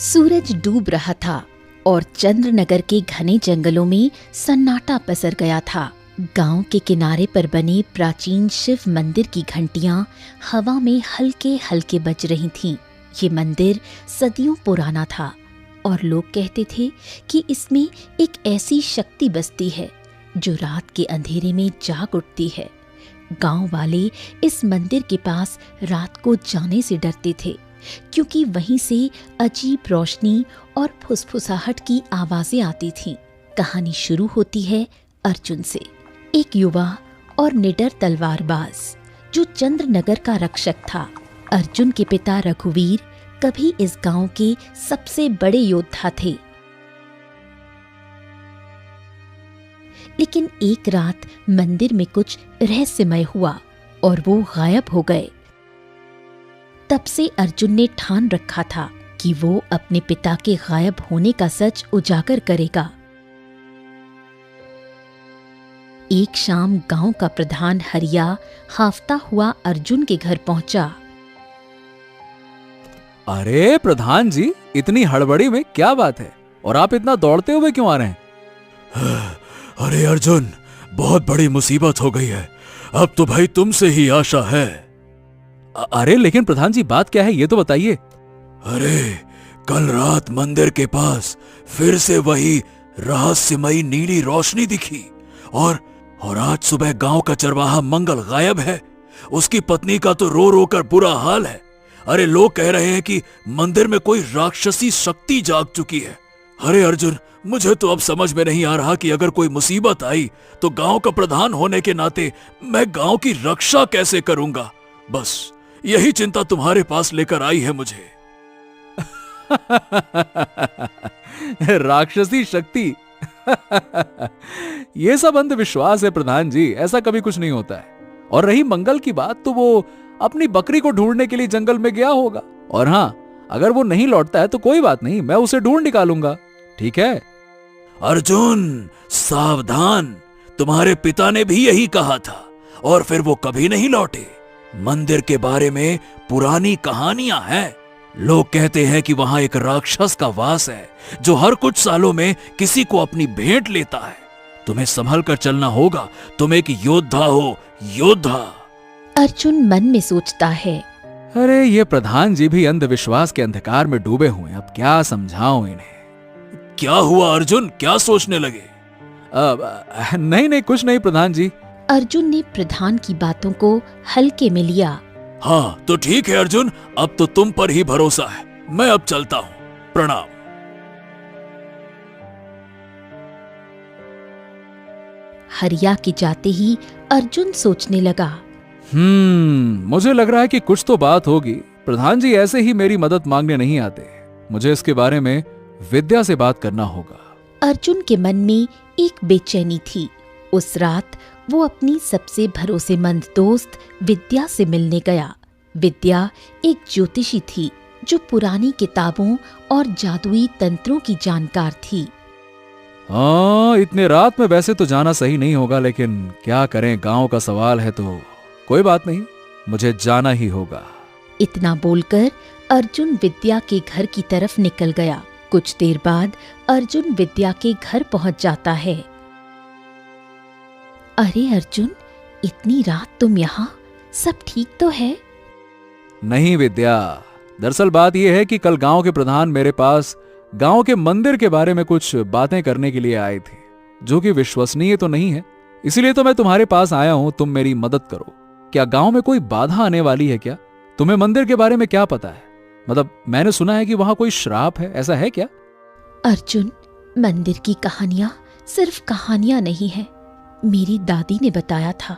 सूरज डूब रहा था और चंद्रनगर के घने जंगलों में सन्नाटा पसर गया था। गांव के किनारे पर बने प्राचीन शिव मंदिर की घंटियां हवा में हल्के हल्के बज रही थीं। ये मंदिर सदियों पुराना था और लोग कहते थे कि इसमें एक ऐसी शक्ति बसती है जो रात के अंधेरे में जाग उठती है। गांव वाले इस मंदिर के पास रात को जाने से डरते थे क्योंकि वहीं से अजीब रोशनी और फुसफुसाहट की आवाजें आती थीं। कहानी शुरू होती है अर्जुन से, एक युवा और निडर तलवारबाज जो चंद्रनगर का रक्षक था। अर्जुन के पिता रघुवीर कभी इस गांव के सबसे बड़े योद्धा थे, लेकिन एक रात मंदिर में कुछ रहस्यमय हुआ और वो गायब हो गए। तब से अर्जुन ने ठान रखा था कि वो अपने पिता के गायब होने का सच उजागर करेगा। एक शाम गांव का प्रधान हरिया हाफता हुआ अर्जुन के घर पहुंचा। अरे प्रधान जी, इतनी हड़बड़ी में क्या बात है और आप इतना दौड़ते हुए क्यों आ रहे हैं? अरे अर्जुन, बहुत बड़ी मुसीबत हो गई है। अब तो भाई तुमसे ही आशा है। अरे लेकिन प्रधान जी, बात क्या है ये तो बताइए। अरे कल रात मंदिर के पास फिर से वही रहस्यमयी नीली रोशनी दिखी और आज सुबह गांव का चरवाहा मंगल गायब है। उसकी पत्नी का तो रो रो कर बुरा हाल है। अरे लोग कह रहे हैं कि मंदिर में कोई राक्षसी शक्ति जाग चुकी है। अरे अर्जुन, मुझे तो अब समझ में नहीं आ रहा कि अगर कोई मुसीबत आई तो गांव का प्रधान होने के नाते मैं गांव की रक्षा कैसे करूंगा। बस यही चिंता तुम्हारे पास लेकर आई है मुझे। राक्षसी शक्ति। ये सब अंधविश्वास है प्रधान जी, ऐसा कभी कुछ नहीं होता है। और रही मंगल की बात, तो वो अपनी बकरी को ढूंढने के लिए जंगल में गया होगा। और हाँ, अगर वो नहीं लौटता है तो कोई बात नहीं, मैं उसे ढूंढ निकालूंगा। ठीक है? अर्जुन सावधान, तुम्हारे पिता ने भी यही कहा था और फिर वो कभी नहीं लौटे। मंदिर के बारे में पुरानी कहानियां हैं। लोग कहते हैं कि वहां एक राक्षस का वास है जो हर कुछ सालों में किसी को अपनी भेंट लेता है। तुम्हें संभल कर चलना होगा, तुम एक योद्धा हो, योद्धा। अर्जुन मन में सोचता है, अरे ये प्रधान जी भी अंधविश्वास के अंधकार में डूबे हुए हैं, अब क्या समझाऊं इन्हें। क्या हुआ अर्जुन, क्या सोचने लगे? नहीं कुछ नहीं प्रधान जी। अर्जुन ने प्रधान की बातों को हल्के में लिया। हाँ तो ठीक है अर्जुन, अब तो तुम पर ही भरोसा है। मैं अब चलता हूँ, प्रणाम। हरिया के जाते ही अर्जुन सोचने लगा, मुझे लग रहा है कि कुछ तो बात होगी। प्रधान जी ऐसे ही मेरी मदद मांगने नहीं आते। मुझे इसके बारे में विद्या से बात करना होगा। अर्जुन के मन में एक बेचैनी थी। उस रात वो अपनी सबसे भरोसेमंद दोस्त विद्या से मिलने गया। विद्या एक ज्योतिषी थी जो पुरानी किताबों और जादुई तंत्रों की जानकार थी। हाँ, इतने रात में वैसे तो जाना सही नहीं होगा, लेकिन क्या करें, गांव का सवाल है तो कोई बात नहीं, मुझे जाना ही होगा। इतना बोलकर अर्जुन विद्या के घर की तरफ निकल गया। कुछ देर बाद अर्जुन विद्या के घर पहुंच जाता है। अरे अर्जुन, इतनी रात तुम यहाँ, सब ठीक तो है? नहीं विद्या, दरअसल बात यह है कि कल गांव के प्रधान मेरे पास गांव के मंदिर के बारे में कुछ बातें करने के लिए आए थे, जो कि विश्वसनीय तो नहीं है। इसीलिए तो मैं तुम्हारे पास आया हूं, तुम मेरी मदद करो। क्या गांव में कोई बाधा आने वाली है क्या? तुम्हें मंदिर के बारे में क्या पता है? मतलब मैंने सुना है कि वहां कोई श्राप है, ऐसा है क्या? अर्जुन, मंदिर की कहानियां सिर्फ कहानियां नहीं है। मेरी दादी ने बताया था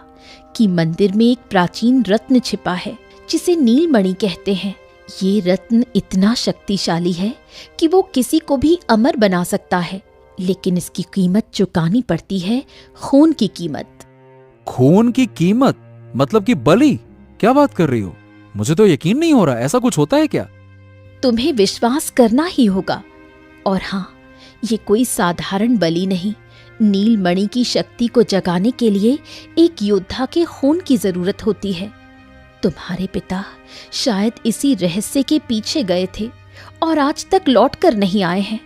कि मंदिर में एक प्राचीन रत्न छिपा है जिसे नीलमणि कहते हैं। ये रत्न इतना शक्तिशाली है कि वो किसी को भी अमर बना सकता है, लेकिन इसकी कीमत चुकानी पड़ती है, खून की कीमत। खून की कीमत? मतलब कि बलि? क्या बात कर रही हो? मुझे तो यकीन नहीं हो रहा, ऐसा कुछ होता है क्या? तुम्हें विश्वास करना ही होगा। और हाँ, ये कोई साधारण बलि नहीं। नीलमणि की शक्ति को जगाने के लिए एक योद्धा के खून की जरूरत होती है। तुम्हारे पिता शायद इसी रहस्य के पीछे गए थे और आज तक लौट कर नहीं आए हैं।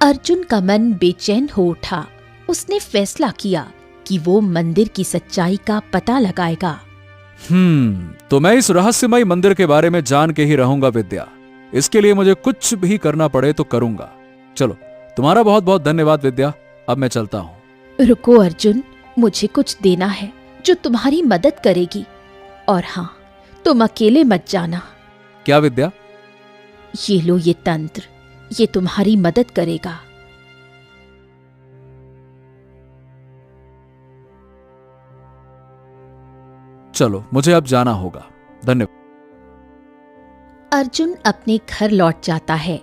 अर्जुन का मन बेचैन हो उठा। उसने फैसला किया कि वो मंदिर की सच्चाई का पता लगाएगा। तो मैं इस रहस्यमय मंदिर के बारे में जान के ही रहूंगा विद्या। इसके लिए मुझे कुछ भी करना पड़े तो करूंगा। चलो, तुम्हारा बहुत बहुत धन्यवाद विद्या। अब मैं चलता हूं। रुको अर्जुन, मुझे कुछ देना है जो तुम्हारी मदद करेगी। और हाँ, तुम अकेले मत जाना। क्या विद्या? ये लो ये तंत्र, ये तुम्हारी मदद करेगा। चलो, मुझे अब जाना होगा। धन्यवाद। अर्जुन अपने घर लौट जाता है।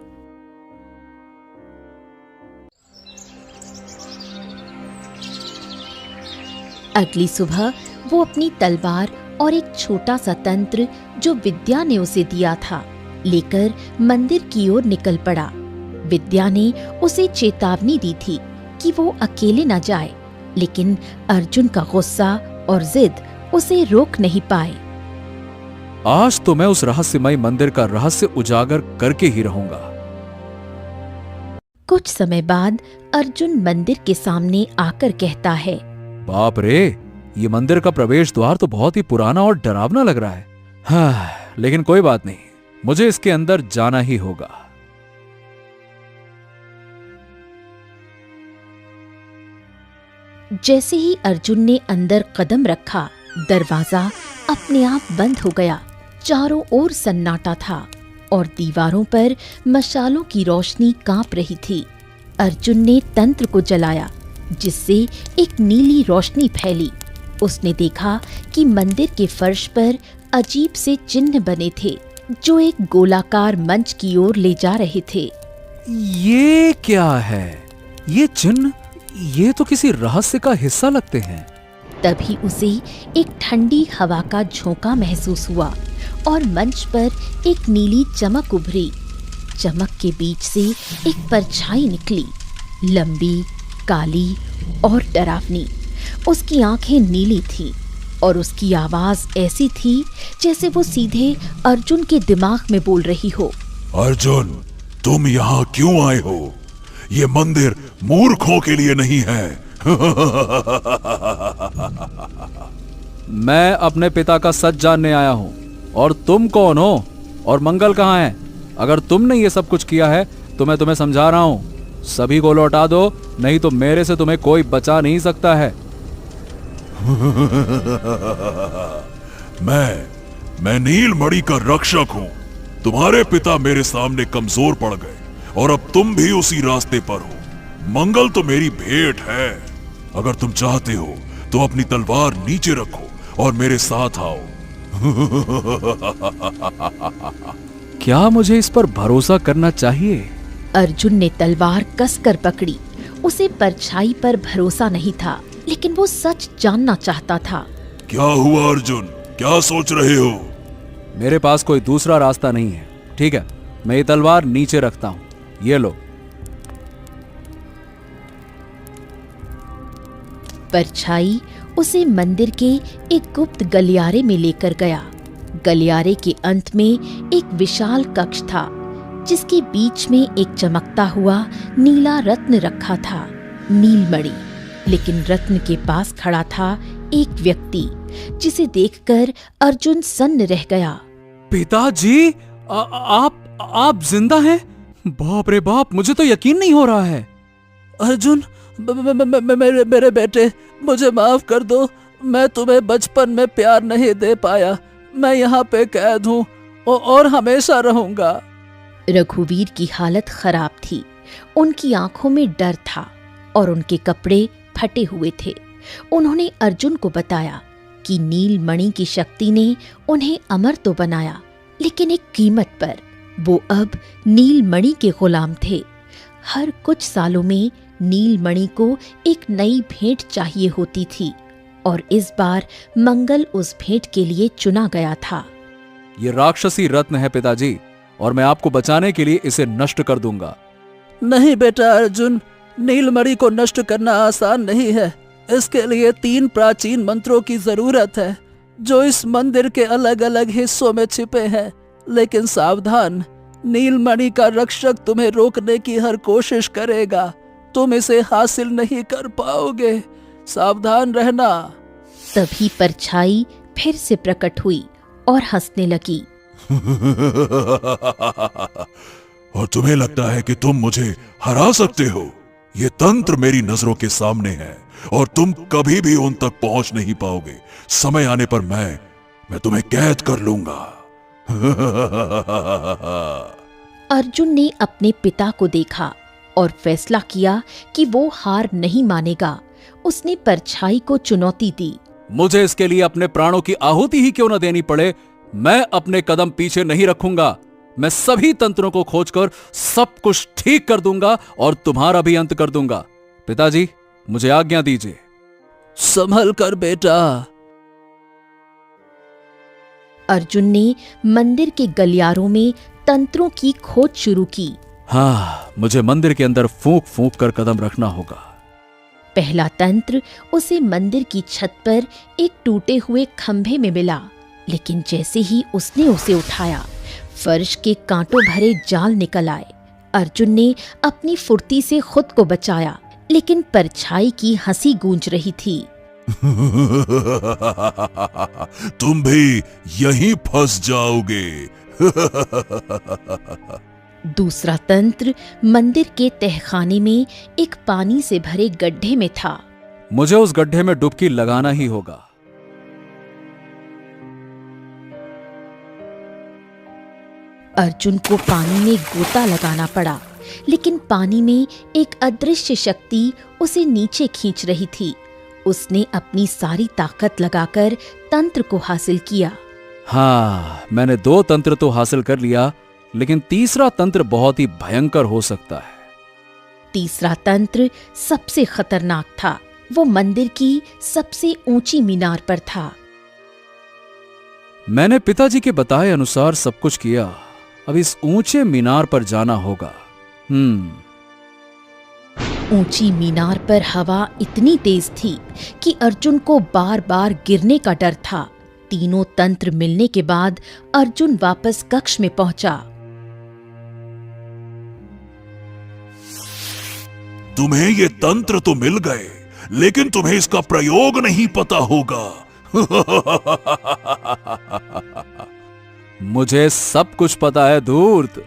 अगली सुबह वो अपनी तलवार और एक छोटा सा तंत्र जो विद्या ने उसे दिया था लेकर मंदिर की ओर निकल पड़ा। विद्या ने उसे चेतावनी दी थी कि वो अकेले न जाए, लेकिन अर्जुन का गुस्सा और जिद उसे रोक नहीं पाए। आज तो मैं उस रहस्यमय मंदिर का रहस्य उजागर करके ही रहूंगा। कुछ समय बाद अर्जुन मंदिर के सामने आकर कहता है, बाप रे, ये मंदिर का प्रवेश द्वार तो बहुत ही पुराना और डरावना लग रहा है। हाँ, लेकिन कोई बात नहीं, मुझे इसके अंदर जाना ही होगा। जैसे ही अर्जुन ने अंदर कदम रखा, दरवाजा अपने आप बंद हो गया। चारों ओर सन्नाटा था और दीवारों पर मशालों की रोशनी कांप रही थी। अर्जुन ने तंत्र को जलाया, जिससे एक नीली रोशनी फैली। उसने देखा कि मंदिर के फर्श पर अजीब से चिन्ह बने थे जो एक गोलाकार मंच की ओर ले जा रहे थे। ये क्या है? ये चिन्ह, ये तो किसी रहस्य का हिस्सा लगते हैं। तभी उसे एक ठंडी हवा का झोंका महसूस हुआ और मंच पर एक नीली चमक उभरी। चमक के बीच से एक परछाई निकली, लंबी, काली और डरावनी। उसकी आंखें नीली थीं और उसकी आवाज ऐसी थी जैसे वो सीधे अर्जुन के दिमाग में बोल रही हो। अर्जुन, तुम यहाँ क्यों आए हो? ये मंदिर मूर्खों के लिए नहीं है। मैं अपने पिता का सच जानने आया हूँ। और तुम कौन हो? और मंगल कहाँ है? अगर तुमने ये सब कुछ किया है तो मैं तुम्हें समझा रहा हूँ, सभी को लौटा दो, नहीं तो मेरे से तुम्हें कोई बचा नहीं सकता है। मैं नीलमणि का रक्षक हूँ। तुम्हारे पिता मेरे सामने कमजोर पड़ गए और अब तुम भी उसी रास्ते पर हो। मंगल तो मेरी भेंट है। अगर तुम चाहते हो तो अपनी तलवार नीचे रखो और मेरे साथ आओ। क्या मुझे इस पर भरोसा करना चाहिए? अर्जुन ने तलवार कसकर पकड़ी। उसे परछाई पर भरोसा नहीं था, लेकिन वो सच जानना चाहता था। क्या हुआ अर्जुन? क्या सोच रहे हो? मेरे पास कोई दूसरा रास्ता नहीं है। ठीक है, मैं ये तलवार नीचे रखता हूँ। ये लो। परछाई उसे मंदिर के एक गुप्त गलियारे में लेकर गया। गलियारे के अंत में एक विशाल कक्ष था, जिसके बीच में एक चमकता हुआ नीला रत्न रखा था, नीलमणि। लेकिन रत्न के पास खड़ा था एक व्यक्ति, जिसे देखकर अर्जुन सन्न रह गया। पिताजी, आप जिंदा हैं? बाप रे बाप, मुझे तो यकीन नहीं हो रहा है। अर्जुन, मेरे बेटे, मुझे माफ कर दो। मैं तुम्हें बचपन में प्यार नहीं दे पाया। मैं यहाँ पे कैद हूँ और हमेशा रहूंगा। रघुवीर की हालत खराब थी। उनकी आंखों में डर था और उनके कपड़े फटे हुए थे। उन्होंने अर्जुन को बताया कि नीलमणि की शक्ति ने उन्हें अमर तो बनाया, लेकिन एक कीमत पर। वो अब नीलमणि के गुलाम थे। हर कुछ सालों में नीलमणि को एक नई भेंट चाहिए होती थी और इस बार मंगल उस भेंट के लिए चुना गया था। ये राक्षसी रत्न है पिताजी, और मैं आपको बचाने के लिए इसे नष्ट कर दूंगा। नहीं बेटा अर्जुन, नीलमणि को नष्ट करना आसान नहीं है। इसके लिए 3 प्राचीन मंत्रों की जरूरत है, जो इस मंदिर के अलग अलग हिस्सों में छिपे हैं। लेकिन सावधान, नीलमणि का रक्षक तुम्हें रोकने की हर कोशिश करेगा। तुम इसे हासिल नहीं कर पाओगे, सावधान रहना। तभी परछाई फिर से प्रकट हुई और हंसने लगी। और तुम्हें लगता है कि तुम मुझे हरा सकते हो? ये तंत्र मेरी नजरों के सामने है और तुम कभी भी उन तक पहुंच नहीं पाओगे। समय आने पर मैं तुम्हें कैद कर लूंगा। अर्जुन ने अपने पिता को देखा और फैसला किया कि वो हार नहीं मानेगा। उसने परछाई को चुनौती दी। मुझे इसके लिए अपने प्राणों की आहुति ही क्यों न देनी पड़े, मैं अपने कदम पीछे नहीं रखूंगा। मैं सभी तंत्रों को खोजकर सब कुछ ठीक कर दूंगा और तुम्हारा भी अंत कर दूंगा। पिताजी, मुझे आज्ञा दीजिए। संभल कर बेटा। अर्जुन ने मंदिर के गलियारों में तंत्रों की खोज शुरू की। हाँ, मुझे मंदिर के अंदर फूंक फूंक कर कदम रखना होगा। पहला तंत्र उसे मंदिर की छत पर एक टूटे हुए खंभे में मिला, लेकिन जैसे ही उसने उसे उठाया, फर्श के कांटों भरे जाल निकल आए। अर्जुन ने अपनी फुर्ती से खुद को बचाया, लेकिन परछाई की हंसी गूंज रही थी। तुम भी यहीं फंस जाओगे। दूसरा तंत्र मंदिर के तहखाने में एक पानी से भरे गड्ढे में था। मुझे उस गड्ढे में डुबकी लगाना ही होगा। अर्जुन को पानी में गोता लगाना पड़ा, लेकिन पानी में एक अदृश्य शक्ति उसे नीचे खींच रही थी। उसने अपनी सारी ताकत लगाकर तंत्र को हासिल किया। हाँ, मैंने 2 तंत्र तो हासिल कर लिया, लेकिन तीसरा तंत्र बहुत ही भयंकर हो सकता है। तीसरा तंत्र सबसे खतरनाक था। वो मंदिर की सबसे ऊंची मीनार पर था। मैंने पिताजी के बताए अनुसार सब कुछ किया। अब इस ऊंचे मीनार पर जाना होगा। ऊंची मीनार पर हवा इतनी तेज थी कि अर्जुन को बार बार गिरने का डर था। तीनों तंत्र मिलने के बाद अर्जुन वापस कक्ष में पहुंचा। तुम्हें ये तंत्र तो मिल गए, लेकिन तुम्हें इसका प्रयोग नहीं पता होगा। मुझे सब कुछ पता है धूर्त।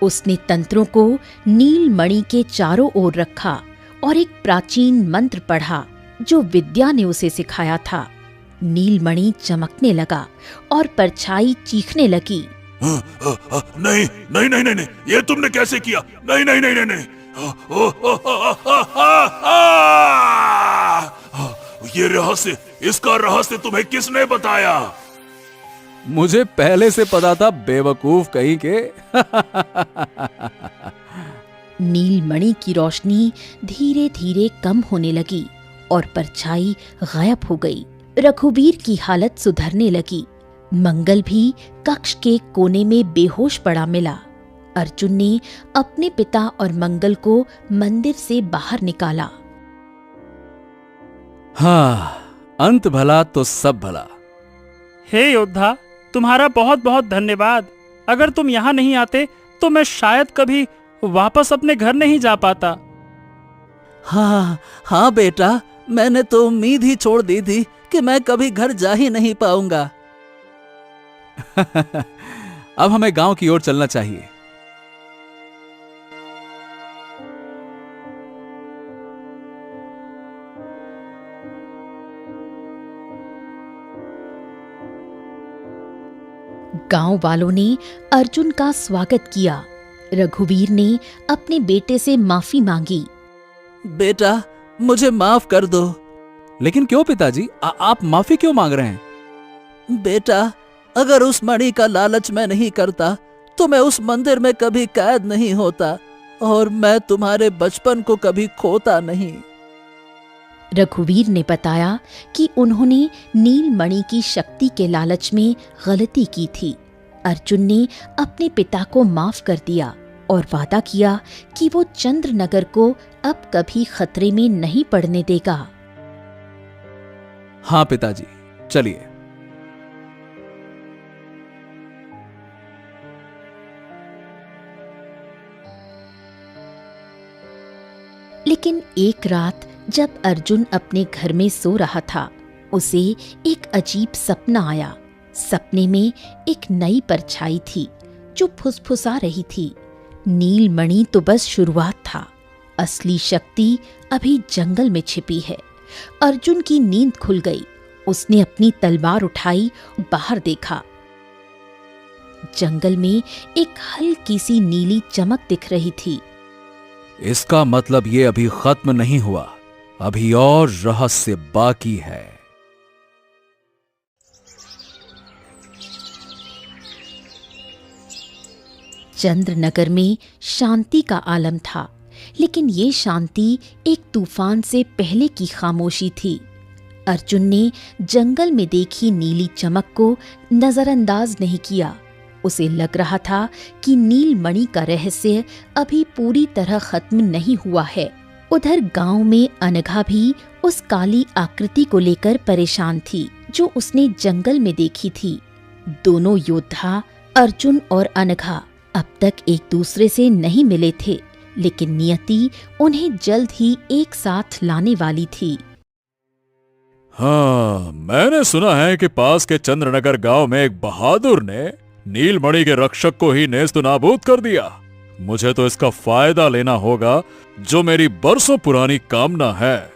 उसने तंत्रों को नीलमणि के चारों ओर रखा और एक प्राचीन मंत्र पढ़ा जो विद्या ने उसे सिखाया था। नीलमणि चमकने लगा और परछाई चीखने लगी। नहीं नहीं नहीं नहीं, ये तुमने कैसे किया? नहीं नहीं नहीं नहीं नहीं। ये रहस्य, इसका रहस्य तुम्हें किसने बताया? मुझे पहले से पता था, बेवकूफ कहीं के। नीलमणि की रोशनी धीरे धीरे कम होने लगी और परछाई गायब हो गई। रघुवीर की हालत सुधरने लगी। मंगल भी कक्ष के कोने में बेहोश पड़ा मिला। अर्जुन ने अपने पिता और मंगल को मंदिर से बाहर निकाला। हाँ, अंत भला तो सब भला। हे योद्धा, तुम्हारा बहुत बहुत धन्यवाद। अगर तुम यहाँ नहीं आते तो मैं शायद कभी वापस अपने घर नहीं जा पाता। हाँ हाँ बेटा, मैंने तो उम्मीद ही छोड़ दी थी कि मैं कभी घर जा ही नहीं पाऊंगा। अब हमें गांव की ओर चलना चाहिए। गांव वालों ने अर्जुन का स्वागत किया। रघुवीर ने अपने बेटे से माफी मांगी। बेटा, मुझे माफ कर दो। लेकिन क्यों पिताजी, आप माफी क्यों मांग रहे हैं? बेटा, अगर उस मणि का लालच मैं नहीं करता तो मैं उस मंदिर में कभी कैद नहीं होता और मैं तुम्हारे बचपन को कभी खोता नहीं। रघुवीर ने बताया कि उन्होंने नीलमणि की शक्ति के लालच में गलती की थी। अर्जुन ने अपने पिता को माफ कर दिया और वादा किया कि वो चंद्रनगर को अब कभी खतरे में नहीं पड़ने देगा। हाँ पिताजी, चलिए। लेकिन एक रात जब अर्जुन अपने घर में सो रहा था, उसे एक अजीब सपना आया। सपने में एक नई परछाई थी जो फुसफुसा रही थी। नीलमणि तो बस शुरुआत था, असली शक्ति अभी जंगल में छिपी है। अर्जुन की नींद खुल गई। उसने अपनी तलवार उठाई, बाहर देखा। जंगल में एक हल्की सी नीली चमक दिख रही थी। इसका मतलब ये अभी खत्म नहीं हुआ, अभी और रहस्य बाकी है। चंद्रनगर में शांति का आलम था, लेकिन ये शांति एक तूफान से पहले की खामोशी थी। अर्जुन ने जंगल में देखी नीली चमक को नजरअंदाज नहीं किया। उसे लग रहा था कि नीलमणि का रहस्य अभी पूरी तरह खत्म नहीं हुआ है। उधर गांव में अनघा भी उस काली आकृति को लेकर परेशान थी जो उसने जंगल में देखी थी। दोनों योद्धा अर्जुन और अनघा अब तक एक दूसरे से नहीं मिले थे, लेकिन नियति उन्हें जल्द ही एक साथ लाने वाली थी। हाँ, मैंने सुना है कि पास के चंद्रनगर गांव में एक बहादुर ने नीलमणि के रक्षक को ही नेस्तनाबूद कर दिया। मुझे तो इसका फायदा लेना होगा, जो मेरी बरसों पुरानी कामना है।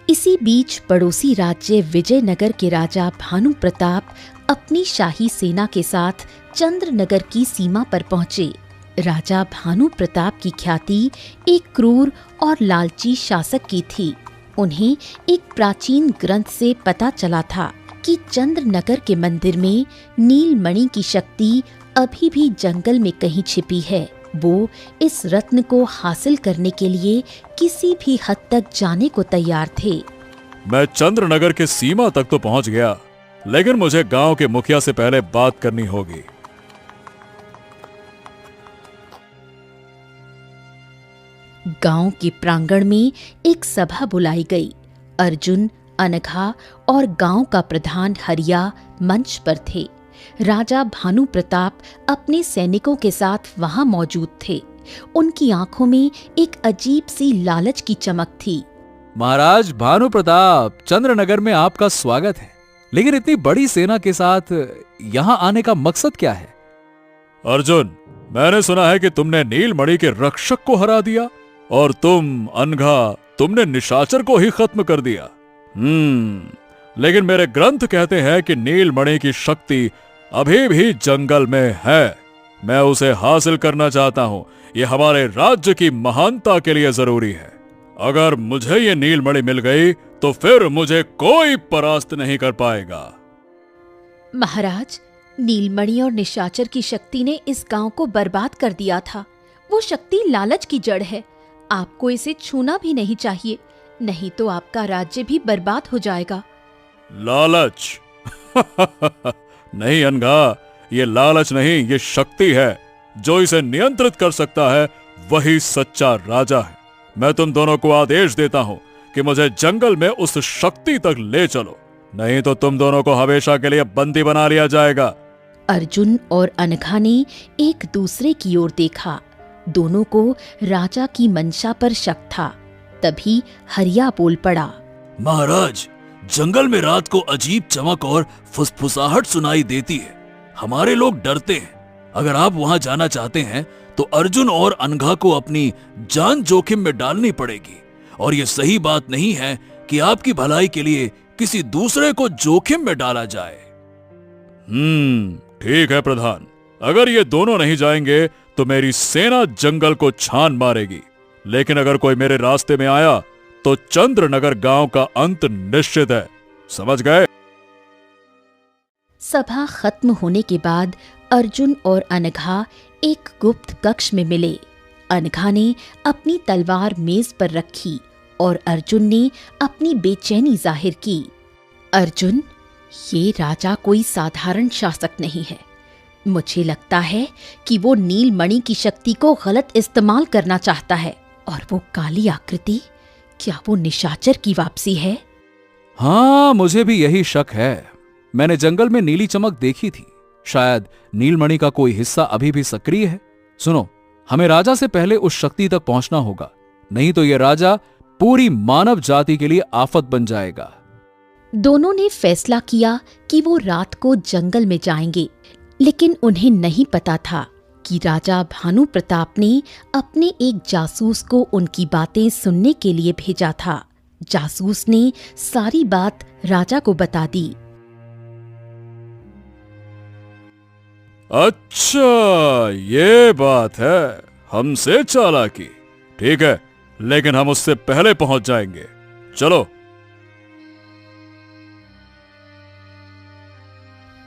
इसी बीच पड़ोसी राज्य विजयनगर के राजा भानु प्रताप अपनी शाही सेना के साथ चंद्रनगर की सीमा पर पहुंचे। राजा भानु प्रताप की ख्याति एक क्रूर और लालची शासक की थी। उन्हें एक प्राचीन ग्रंथ से पता चला था कि चंद्रनगर के मंदिर में नीलमणि की शक्ति अभी भी जंगल में कहीं छिपी है। वो इस रत्न को हासिल करने के लिए किसी भी हद तक जाने को तैयार थे। मैं चंद्रनगर के सीमा तक तो पहुंच गया, लेकिन मुझे गांव के मुखिया से पहले बात करनी होगी। गांव के प्रांगण में एक सभा बुलाई गई। अर्जुन, अनघा और गांव का प्रधान हरिया मंच पर थे। राजा भानु प्रताप अपने सैनिकों के साथ वहां मौजूद थे। उनकी आंखों में एक अजीब सी लालच की चमक थी। महाराज भानु प्रताप, चंद्रनगर में आपका स्वागत है, लेकिन इतनी बड़ी सेना के साथ यहां आने का मकसद क्या है? अर्जुन, मैंने सुना है कि तुमने नीलमणि के रक्षक को हरा दिया, और तुम अनघा, तुमने निशाचर को ही खत्म कर दिया। लेकिन मेरे ग्रंथ कहते हैं कि नीलमणि की शक्ति अभी भी जंगल में है। मैं उसे हासिल करना चाहता हूं। यह हमारे राज्य की महानता के लिए जरूरी है। अगर मुझे ये नीलमणि मिल गई तो फिर मुझे कोई परास्त नहीं कर पाएगा। महाराज, नीलमणि और निशाचर की शक्ति ने इस गांव को बर्बाद कर दिया था। वो शक्ति लालच की जड़ है। आपको इसे छूना भी नहीं चाहिए, नहीं तो आपका राज्य भी बर्बाद हो जाएगा। लालच? नहीं अनघा, ये लालच नहीं, ये शक्ति है। जो इसे नियंत्रित कर सकता है वही सच्चा राजा है। मैं तुम दोनों को आदेश देता हूं कि मुझे जंगल में उस शक्ति तक ले चलो, नहीं तो तुम दोनों को हमेशा के लिए बंदी बना लिया जाएगा। अर्जुन और अनघा ने एक दूसरे की ओर देखा। दोनों को राजा की मंशा पर शक था। तभी हरिया बोल पड़ा। महाराज, जंगल में रात को अजीब चमक और फुसफुसाहट सुनाई देती है। हमारे लोग डरते हैं। अगर आप वहां जाना चाहते हैं तो अर्जुन और अनघा को अपनी जान जोखिम में डालनी पड़ेगी, और ये सही बात नहीं है कि आपकी भलाई के लिए किसी दूसरे को जोखिम में डाला जाए। ठीक है प्रधान, अगर ये दोनों नहीं जाएंगे तो मेरी सेना जंगल को छान मारेगी, लेकिन अगर कोई मेरे रास्ते में आया तो चंद्रनगर गांव का अंत निश्चित है। समझ गए? सभा खत्म होने के बाद अर्जुन और अनघा एक गुप्त कक्ष में मिले। अनघा ने अपनी तलवार मेज पर रखी और अर्जुन ने अपनी बेचैनी जाहिर की। अर्जुन, ये राजा कोई साधारण शासक नहीं है। मुझे लगता है कि वो नीलमणि की शक्ति को गलत इस्तेमाल करना चाहता है। और वो काली आकृति, क्या वो निशाचर की वापसी है? हाँ, मुझे भी यही शक है। मैंने जंगल में नीली चमक देखी थी। शायद नीलमणि का कोई हिस्सा अभी भी सक्रिय है। सुनो, हमें राजा से पहले उस शक्ति तक पहुंचना होगा, नहीं तो यह राजा पूरी मानव जाति के लिए आफत बन जाएगा। दोनों ने फैसला किया कि वो रात को जंगल में जाएंगे, लेकिन उन्हें नहीं पता था कि राजा भानु प्रताप ने अपने एक जासूस को उनकी बातें सुनने के लिए भेजा था। जासूस ने सारी बात राजा को बता दी। अच्छा, ये बात है, हमसे चालाकी। ठीक है, लेकिन हम उससे पहले पहुंच जाएंगे। चलो।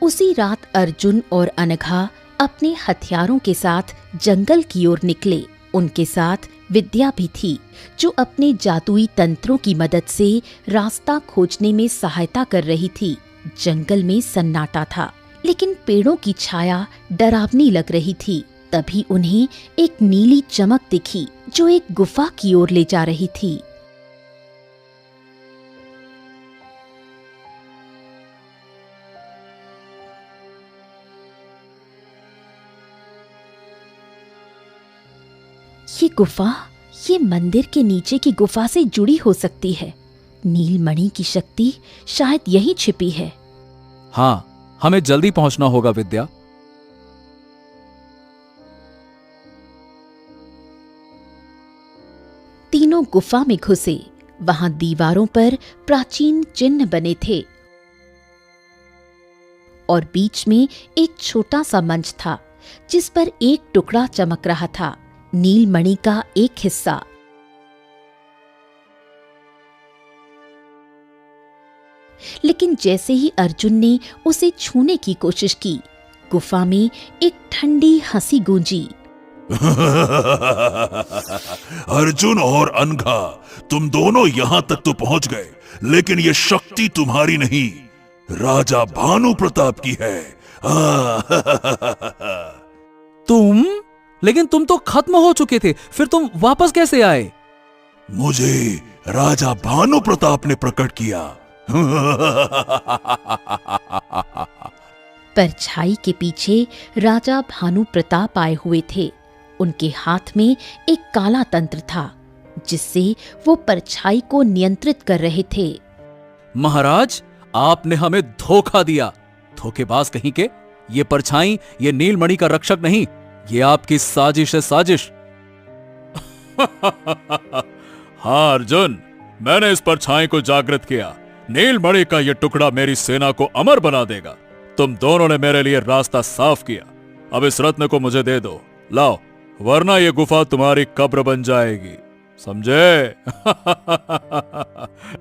उसी रात अर्जुन और अनघा अपने हथियारों के साथ जंगल की ओर निकले। उनके साथ विद्या भी थी, जो अपने जादुई तंत्रों की मदद से रास्ता खोजने में सहायता कर रही थी। जंगल में सन्नाटा था, लेकिन पेड़ों की छाया डरावनी लग रही थी। तभी उन्हें एक नीली चमक दिखी, जो एक गुफा की ओर ले जा रही थी। ये गुफा, ये मंदिर के नीचे की गुफा से जुड़ी हो सकती है। नीलमणि की शक्ति शायद यहीं छिपी है। हाँ, हमें जल्दी पहुंचना होगा विद्या। तीनों गुफा में घुसे। वहां दीवारों पर प्राचीन चिन्ह बने थे और बीच में एक छोटा सा मंच था, जिस पर एक टुकड़ा चमक रहा था, नीलमणि का एक हिस्सा। लेकिन जैसे ही अर्जुन ने उसे छूने की कोशिश की, गुफा में एक ठंडी हंसी गूंजी। अर्जुन और अनघा, तुम दोनों यहां तक तो पहुंच गए, लेकिन ये शक्ति तुम्हारी नहीं, राजा भानु प्रताप की है। लेकिन तुम तो खत्म हो चुके थे, फिर तुम वापस कैसे आए? मुझे राजा भानु प्रताप ने प्रकट किया। परछाई के पीछे राजा भानु प्रताप आए हुए थे। उनके हाथ में एक काला तंत्र था, जिससे वो परछाई को नियंत्रित कर रहे थे। महाराज, आपने हमें धोखा दिया। धोखेबाज कहीं के। ये परछाई, ये नीलमणि का रक्षक नहीं, ये आपकी साजिश है, साजिश। हाँ अर्जुन, मैंने इस परछाई को जागृत किया। नीलमणि का ये टुकड़ा मेरी सेना को अमर बना देगा। तुम दोनों ने मेरे लिए रास्ता साफ किया। अब इस रत्न को मुझे दे दो, लाओ, वरना ये गुफा तुम्हारी कब्र बन जाएगी, समझे?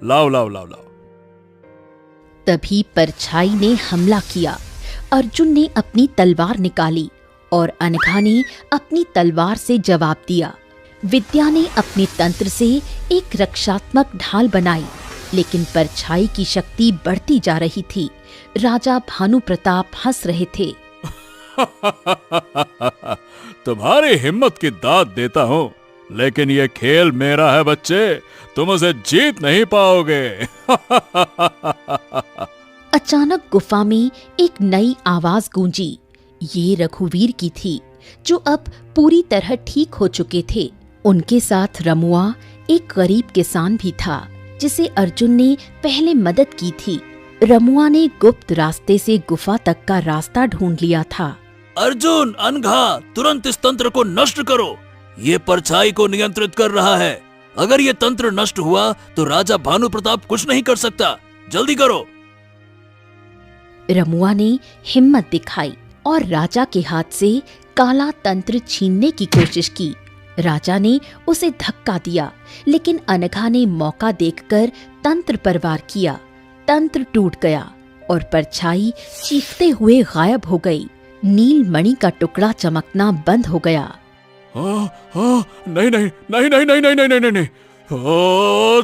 लाओ लाओ लाओ लाओ। तभी परछाई ने हमला किया। अर्जुन ने अपनी तलवार निकाली और अनघा ने अपनी तलवार से जवाब दिया। विद्या ने अपने तंत्र से एक रक्षात्मक ढाल बनाई, लेकिन परछाई की शक्ति बढ़ती जा रही थी। राजा भानु प्रताप हंस रहे थे। तुम्हारी हिम्मत की दाद देता हूँ, लेकिन ये खेल मेरा है बच्चे, तुम उसे जीत नहीं पाओगे। अचानक गुफा में एक नई आवाज गूंजी। ये रघुवीर की थी, जो अब पूरी तरह ठीक हो चुके थे। उनके साथ रमुआ, एक गरीब किसान भी था, जिसे अर्जुन ने पहले मदद की थी। रमुआ ने गुप्त रास्ते से गुफा तक का रास्ता ढूंढ लिया था। अर्जुन, अनघा, तुरंत इस तंत्र को नष्ट करो। ये परछाई को नियंत्रित कर रहा है। अगर ये तंत्र नष्ट हुआ तो राजा भानु प्रताप कुछ नहीं कर सकता। जल्दी करो। रमुआ ने हिम्मत दिखाई और राजा के हाथ से काला तंत्र छीनने की कोशिश की। राजा ने उसे धक्का दिया, लेकिन अनघा ने मौका देखकर तंत्र पर वार किया। तंत्र टूट गया और परछाई चीखते हुए गायब हो गई। नीलमणि का टुकड़ा चमकना बंद हो गया। नहीं नहीं नहीं नहीं नहीं नहीं नहीं नहीं नहीं,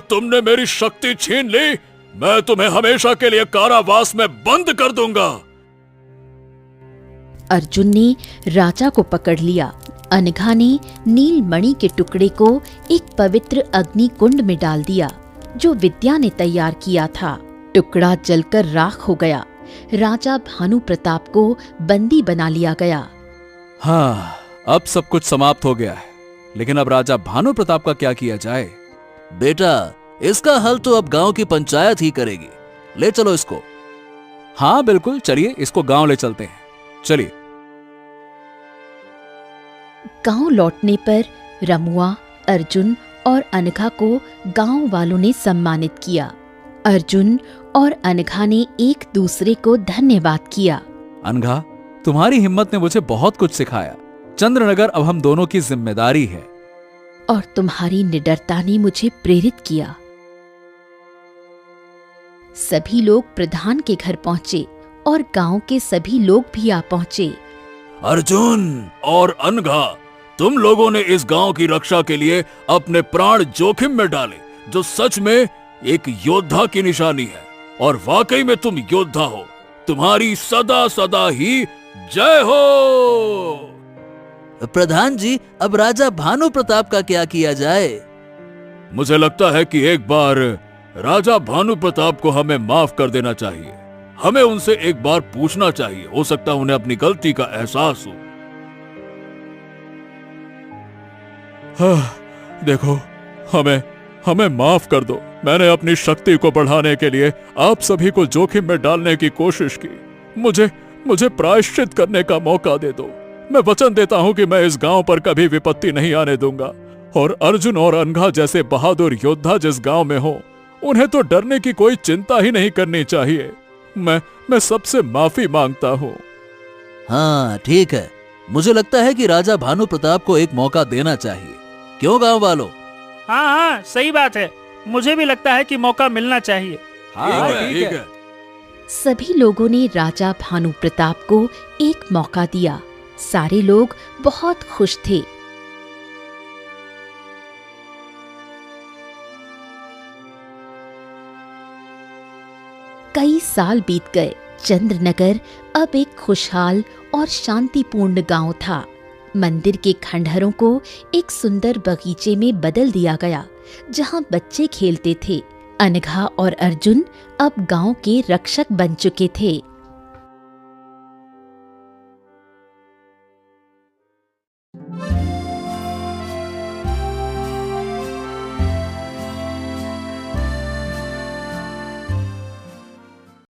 तुमने मेरी शक्ति छीन ली। मैं तुम्हें हमेशा के लिए कारावास में बंद कर दूंगा। अर्जुन ने राजा को पकड़ लिया। अनघा ने नीलमणि के टुकड़े को एक पवित्र अग्नि कुंड में डाल दिया, जो विद्या ने तैयार किया था। टुकड़ा जलकर राख हो गया। राजा भानु प्रताप को बंदी बना लिया गया। हाँ, अब सब कुछ समाप्त हो गया है, लेकिन अब राजा भानु प्रताप का क्या किया जाए? बेटा, इसका हल तो अब गांव की पंचायत ही करेगी। ले चलो इसको। हाँ बिल्कुल, चलिए इसको गांव ले चलते हैं। चलिए। गांव लौटने पर रमुआ, अर्जुन और अनघा को गांव वालों ने सम्मानित किया। अर्जुन और अनघा ने एक दूसरे को धन्यवाद किया। अनघा, तुम्हारी हिम्मत ने मुझे बहुत कुछ सिखाया। चंद्रनगर अब हम दोनों की जिम्मेदारी है। और तुम्हारी निडरता ने मुझे प्रेरित किया। सभी लोग प्रधान के घर पहुंचे और गांव के सभी लोग भी आ पहुंचे। अर्जुन और अनघा, तुम लोगों ने इस गांव की रक्षा के लिए अपने प्राण जोखिम में डाले, जो सच में एक योद्धा की निशानी है। और वाकई में तुम योद्धा हो। तुम्हारी सदा सदा ही जय हो। प्रधान जी, अब राजा भानु प्रताप का क्या किया जाए? मुझे लगता है कि एक बार राजा भानु प्रताप को हमें माफ कर देना चाहिए। हमें उनसे एक बार पूछना चाहिए, हो सकता है उन्हें अपनी गलती का एहसास हो। हाँ, देखो, हमें माफ कर दो। मैंने अपनी शक्ति को बढ़ाने के लिए आप सभी को जोखिम में डालने की कोशिश की। मुझे प्रायश्चित करने का मौका दे दो। मैं वचन देता हूं कि मैं इस गांव पर कभी विपत्ति नहीं आने दूंगा। और अर्जुन और अनघा जैसे बहादुर योद्धा जिस गांव में हो, उन्हें तो डरने की कोई चिंता ही नहीं करनी चाहिए। मैं सबसे माफी मांगता हूँ। हाँ ठीक है, मुझे लगता है कि राजा भानु प्रताप को एक मौका देना चाहिए। क्यों गांव वालों? हाँ हाँ, सही बात है। मुझे भी लगता है कि मौका मिलना चाहिए। ठीक है। सभी लोगों ने राजा भानु प्रताप को एक मौका दिया। सारे लोग बहुत खुश थे। कई साल बीत गए। चंद्रनगर अब एक खुशहाल और शांतिपूर्ण गांव था। मंदिर के खंडहरों को एक सुंदर बगीचे में बदल दिया गया, जहां बच्चे खेलते थे। अनघा और अर्जुन अब गांव के रक्षक बन चुके थे।